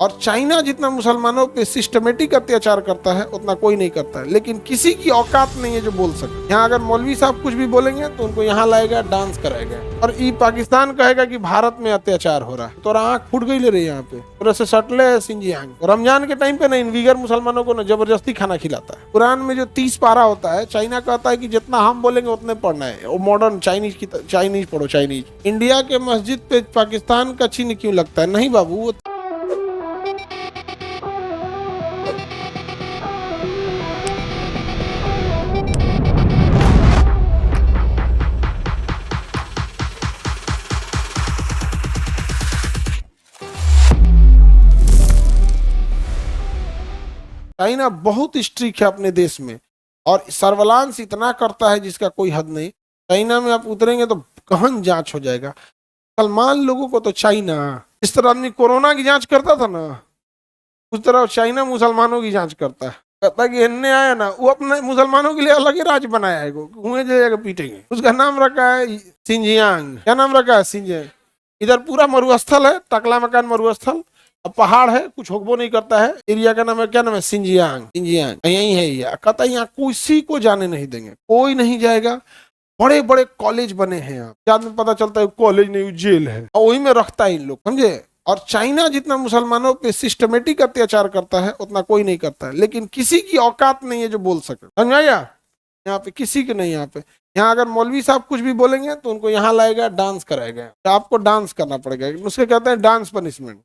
और चाइना जितना मुसलमानों पे सिस्टमेटिक अत्याचार करता है उतना कोई नहीं करता है, लेकिन किसी की औकात नहीं है जो बोल सके। यहाँ अगर मौलवी साहब कुछ भी बोलेंगे तो उनको यहाँ लाएगा, डांस कराएगा, और ये पाकिस्तान कहेगा कि भारत में अत्याचार हो रहा है तो आंख फूट गई ले रही है। यहाँ पे पूरा से सटले है सिंजियांग। रमजान के टाइम पे ना वीगर मुसलमानों को ना जबरदस्ती खाना खिलाता है। कुरान में जो 30 पारा होता है, चाइना कहता है कि जितना हम बोलेंगे उतने पढ़ना है। वो मॉडर्न चाइनीज की चाइनीज पढ़ो चाइनीज। इंडिया के मस्जिद पे पाकिस्तान का चिन्ह क्यों लगता है? नहीं बाबू, वो चाइना बहुत स्ट्रिक्ट है अपने देश में और सर्विलांस इतना करता है जिसका कोई हद नहीं। चाइना में आप उतरेंगे तो गहन जांच हो जाएगा। मुसलमान लोगों को तो चाइना, इस तरह आदमी कोरोना की जांच करता था ना, उस तरह चाइना मुसलमानों की जांच करता है। कहता कि इनने आया ना, वो अपने मुसलमानों के लिए अलग ही राज्य बनाया है, कुएं जाएगा पीटेंगे। उसका नाम रखा है सिंजियांग। क्या नाम रखा है? सिंजियांग। इधर पूरा मरुस्थल है, टकला मकान मरुस्थल, अब पहाड़ है, कुछ होगबो नहीं करता है। एरिया का नाम है, क्या नाम है? सिंजियांग। सिंजियांग यही है। ये कहता है यहाँ किसी को जाने नहीं देंगे, कोई नहीं जाएगा। बड़े बड़े कॉलेज बने हैं यहाँ, बाद में पता चलता है कॉलेज नहीं जेल है, और वही में रखता है इन लोग, समझे। और चाइना जितना मुसलमानों पे सिस्टमेटिक अत्याचार करता है उतना कोई नहीं करता है, लेकिन किसी की औकात नहीं है जो बोल सके। समझाया? यहाँ पे किसी की नहीं। यहाँ अगर मौलवी साहब कुछ भी बोलेंगे तो उनको यहाँ लाएगा, डांस कराएगा। आपको डांस करना पड़ेगा, उसके कहते हैं डांस पनिशमेंट।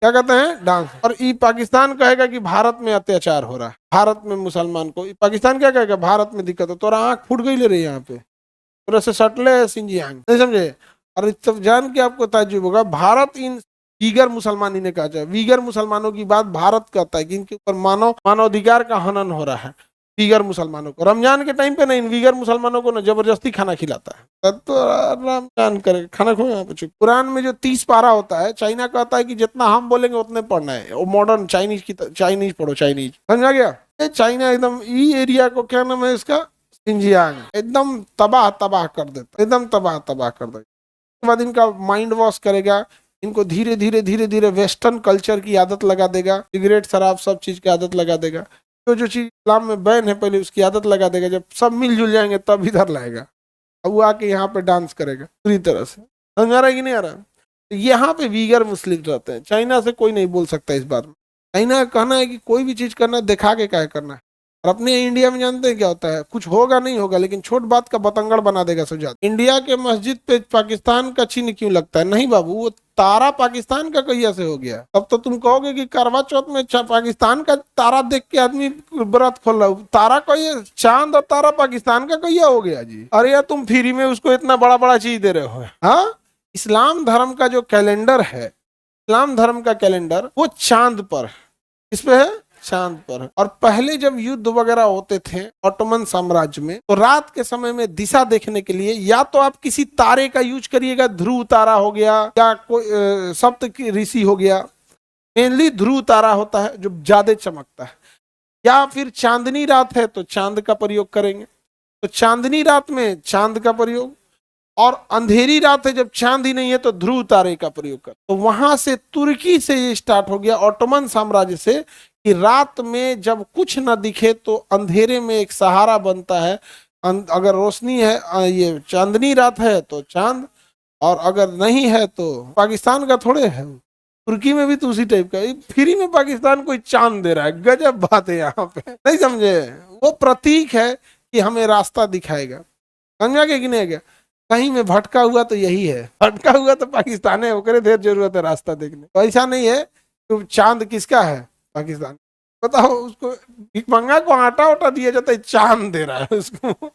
क्या कहते हैं? डांस। और ये पाकिस्तान कहेगा कि भारत में अत्याचार हो रहा है, भारत में मुसलमान को। पाकिस्तान क्या कहेगा? भारत में दिक्कत है। तो आंख फूट गई ले रही है यहाँ पे, पूरा से सटले है सिंजियांग। नहीं समझे? और सब जान के आपको ताज्जुब होगा, भारत इन वीगर मुसलमानी ने कहा जाए, वीगर मुसलमानों की बात भारत करता है कि इनके ऊपर मानवाधिकार का हनन हो रहा है। वीगर मुसलमानों को रमजान के टाइम पे ना इन वीगर मुसलमानों को ना जबरदस्ती खाना खिलाता है। तब तो रमजान करे खाना खो यहाँ पे। कुरान में जो 30 पारा होता है, चाइना कहता है कि जितना हम बोलेंगे उतने पढ़ना है। वो मॉडर्न चाइनीज की चाइनीज पढ़ो चाइनीज। समझा गया? चाइना एकदम ई एरिया को, क्या नाम है इसका? सिंजियांग, एकदम तबाह तबाह कर देता, एकदम तबाह तबाह कर देता। उसके बाद इनका माइंड वॉश करेगा, इनको धीरे धीरे धीरे धीरे वेस्टर्न कल्चर की आदत लगा देगा, सिगरेट शराब सब चीज की आदत लगा देगा। जो चीज इस्लाम में बैन है पहले उसकी आदत लगा देगा। जब सब मिलजुल जाएंगे तब इधर लाएगा, अब वो आके यहाँ पे डांस करेगा पूरी तरह से। समझ आ रहा है कि नहीं आ रहा? तो यहाँ पे वीगर मुस्लिम रहते हैं। चाइना से कोई नहीं बोल सकता इस बारे में। चाइना का कहना है कि कोई भी चीज करना दिखा के क्या करना है। और अपने इंडिया में जानते हैं क्या होता है? कुछ होगा नहीं होगा, लेकिन छोट बात का बतंगड़ बना देगा सुझाव। इंडिया के मस्जिद पे पाकिस्तान का चिन्ह क्यों लगता है? नहीं बाबू, वो तारा पाकिस्तान का कहिया से हो गया। तब तो तुम कहोगे कि करवा चौथ में पाकिस्तान का तारा देख के आदमी व्रत खोल रहा। तारा कहिए, चांद और तारा पाकिस्तान का कहिया हो गया जी? अरे यार, तुम फ्री में उसको इतना बड़ा बड़ा चीज दे रहे हो। हाँ, इस्लाम धर्म का जो कैलेंडर है, इस्लाम धर्म का कैलेंडर वो चांद पर, इस पे है, चांद पर। और पहले जब युद्ध वगैरह होते थे ऑटोमन साम्राज्य में, तो रात के समय में दिशा देखने के लिए या तो आप किसी तारे का यूज करिएगा, ध्रुव तारा हो गया या कोई सप्त ऋषि हो गया। मेनली ध्रुव तारा होता है जो ज्यादा चमकता है, या फिर चांदनी रात है तो चांद का प्रयोग करेंगे। तो चांदनी रात में चांद का प्रयोग, और अंधेरी रात है जब चांद ही नहीं है तो ध्रुव तारे का प्रयोग कर। तो वहां से तुर्की से ये स्टार्ट हो गया, ऑटोमन साम्राज्य से, कि रात में जब कुछ न दिखे तो अंधेरे में एक सहारा बनता है। अगर रोशनी है, ये चांदनी रात है तो चांद, और अगर नहीं है तो पाकिस्तान का थोड़े है, तुर्की में भी तो उसी टाइप का। फ्री में पाकिस्तान कोई चांद दे रहा है, गजब बात है यहाँ पे। नहीं समझे? वो प्रतीक है कि हमें रास्ता दिखाएगा। समझा गया कि नहीं गया? कहीं में भटका हुआ तो यही है, भटका हुआ तो पाकिस्तान है, ओकरे ढेर जरूरत है रास्ता देखने। तो ऐसा नहीं है तो चांद किसका है? पाकिस्तान। बताओ, उसको भिखमंगा को आटा उटा दिया जाता है, चांद दे रहा है उसको।